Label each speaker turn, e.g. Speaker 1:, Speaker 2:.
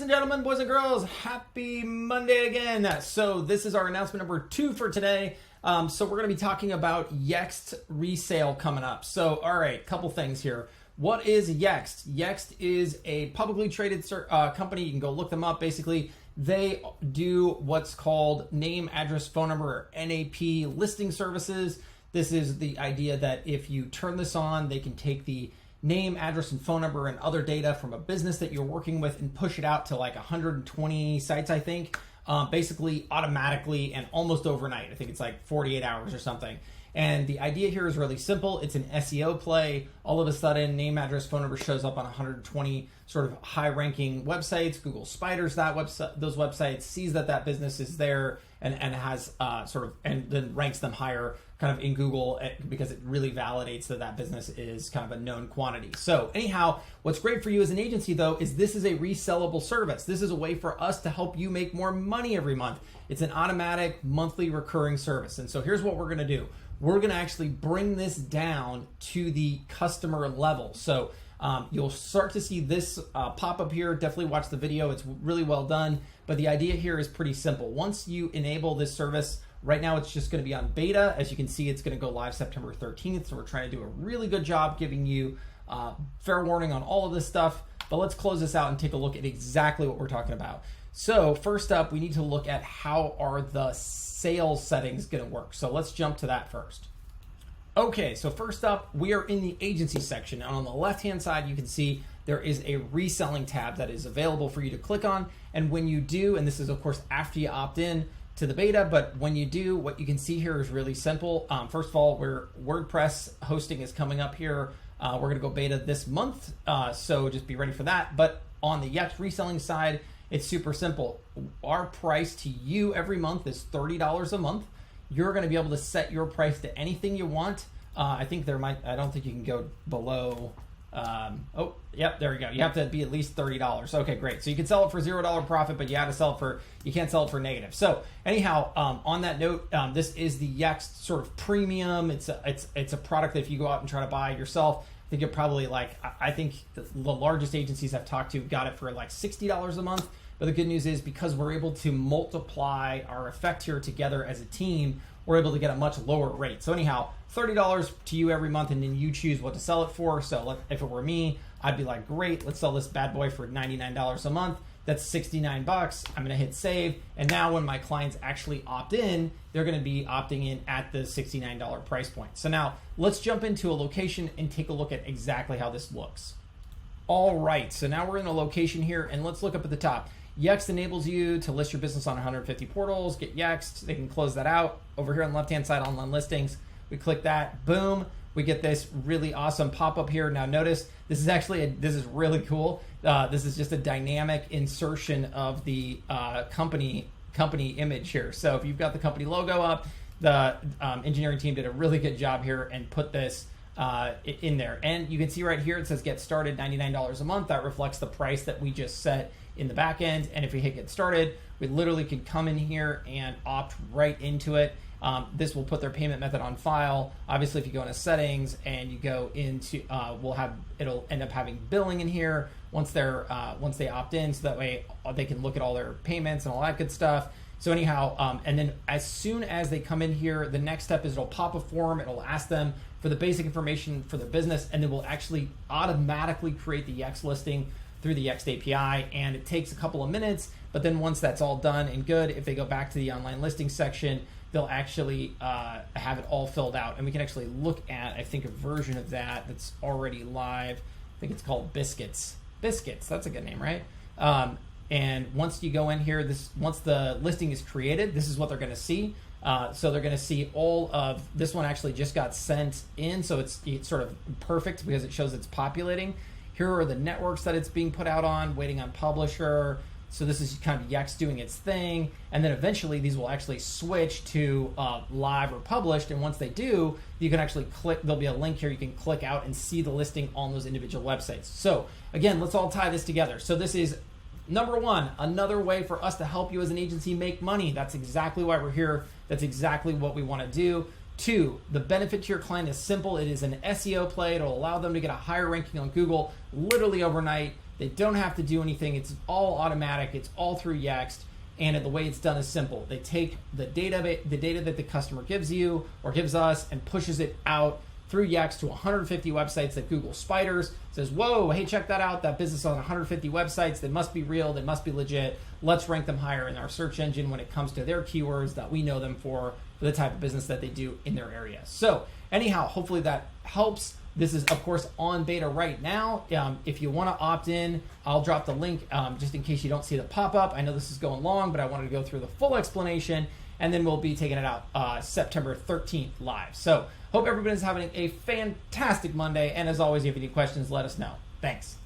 Speaker 1: and gentlemen, boys and girls, happy Monday again. So this is our announcement number 2 for today. So we're going to be talking about Yext Resale coming up. So, all right, couple things here. What is Yext? Yext is a publicly traded company. You can go look them up. Basically, they do what's called name, address, phone number, or NAP listing services. This is the idea that if you turn this on, they can take the name, address, and phone number and other data from a business that you're working with and push it out to like 120 sites, I think, basically automatically and almost overnight. I think it's like 48 hours or something. And the idea here is really simple. It's an SEO play. All of a sudden, name, address, phone number shows up on 120 sort of high-ranking websites. Google spiders those websites, sees that business is there, and has and then ranks them higher kind of in Google because it really validates that business is kind of a known quantity. So anyhow, what's great for you as an agency though is this is a resellable service. This is a way for us to help you make more money every month. It's an automatic monthly recurring service. And so here's what we're going to do. We're going to actually bring this down to the customer level. So you'll start to see this pop up here. Definitely watch the video. It's really well done. But the idea here is pretty simple. Once you enable this service, right now it's just going to be on beta. As you can see, it's going to go live September 13th. So we're trying to do a really good job giving you fair warning on all of this stuff. But let's close this out and take a look at exactly what we're talking about. So first up, we need to look at how are the sales settings going to work. So let's jump to that first. Okay, so first up, we are in the agency section. And on the left-hand side, you can see there is a reselling tab that is available for you to click on. And when you do, and this is of course after you opt in to the beta, but when you do, what you can see here is really simple. First of all, WordPress hosting is coming up here. We're going to go beta this month, so just be ready for that. But on the Yext reselling side, it's super simple. Our price to you every month is $30 a month. You're going to be able to set your price to anything you want. I don't think you can go below. Oh, yep, there we go. You have to be at least $30. Okay, great. So you can sell it for $0 profit, but you can't sell it for negative. So anyhow, on that note, this is the Yext sort of premium. It's a product that if you go out and try to buy it yourself, I think you're probably I think the largest agencies I've talked to got it for like $60 a month. But the good news is because we're able to multiply our effect here together as a team, we're able to get a much lower rate. So anyhow, $30 to you every month, and then you choose what to sell it for. So if it were me, I'd be like, great, let's sell this bad boy for $99 a month. That's $69. I'm gonna hit save. And now when my clients actually opt in, they're gonna be opting in at the $69 price point. So now let's jump into a location and take a look at exactly how this looks. All right, so now we're in a location here, and let's look up at the top. Yext enables you to list your business on 150 portals. Get Yext. They can close that out. Over here on the left-hand side, online listings, we click that. Boom. We get this really awesome pop-up here. Now notice this is really cool. This is just a dynamic insertion of the company image here. So if you've got the company logo up, the engineering team did a really good job here and put this in there. And you can see right here it says get started, $99 a month. That reflects the price that we just set in the back end. And if we hit get started, we literally could come in here and opt right into it. This will put their payment method on file. Obviously, if you go into settings and you go into, it'll end up having billing in here once they opt in, so that way they can look at all their payments and all that good stuff. So anyhow, and then as soon as they come in here, the next step is it'll pop a form. It'll ask them for the basic information for their business, and then we'll actually automatically create the Yext listing through the Yext API, and it takes a couple of minutes. But then once that's all done and good, if they go back to the online listing section, they'll actually have it all filled out, and we can actually look at, I think, a version of that that's already live. I think it's called Biscuits. Biscuits, that's a good name, right? And once you go in here, once the listing is created, this is what they're going to see. So they're going to see all of this one actually just got sent in, so it's sort of perfect because it shows it's populating. Here are the networks that it's being put out on, waiting on publisher. So this is kind of Yext doing its thing. And then eventually these will actually switch to live or published. And once they do, you can actually click, there'll be a link here. You can click out and see the listing on those individual websites. So again, let's all tie this together. So this is number one, another way for us to help you as an agency make money. That's exactly why we're here. That's exactly what we want to do. Two, the benefit to your client is simple. It is an SEO play. It'll allow them to get a higher ranking on Google literally overnight. They don't have to do anything. It's all automatic. It's all through Yext. And the way it's done is simple. They take the data that the customer gives you or gives us and pushes it out through Yext to 150 websites that Google spiders, says, whoa, hey, check that out. That business on 150 websites, they must be real, they must be legit. Let's rank them higher in our search engine when it comes to their keywords that we know them for the type of business that they do in their area. So anyhow, hopefully that helps. This is, of course, on beta right now. If you want to opt in, I'll drop the link just in case you don't see the pop-up. I know this is going long, but I wanted to go through the full explanation, and then we'll be taking it out September 13th live. So hope everybody's having a fantastic Monday, and as always, if you have any questions, let us know. Thanks.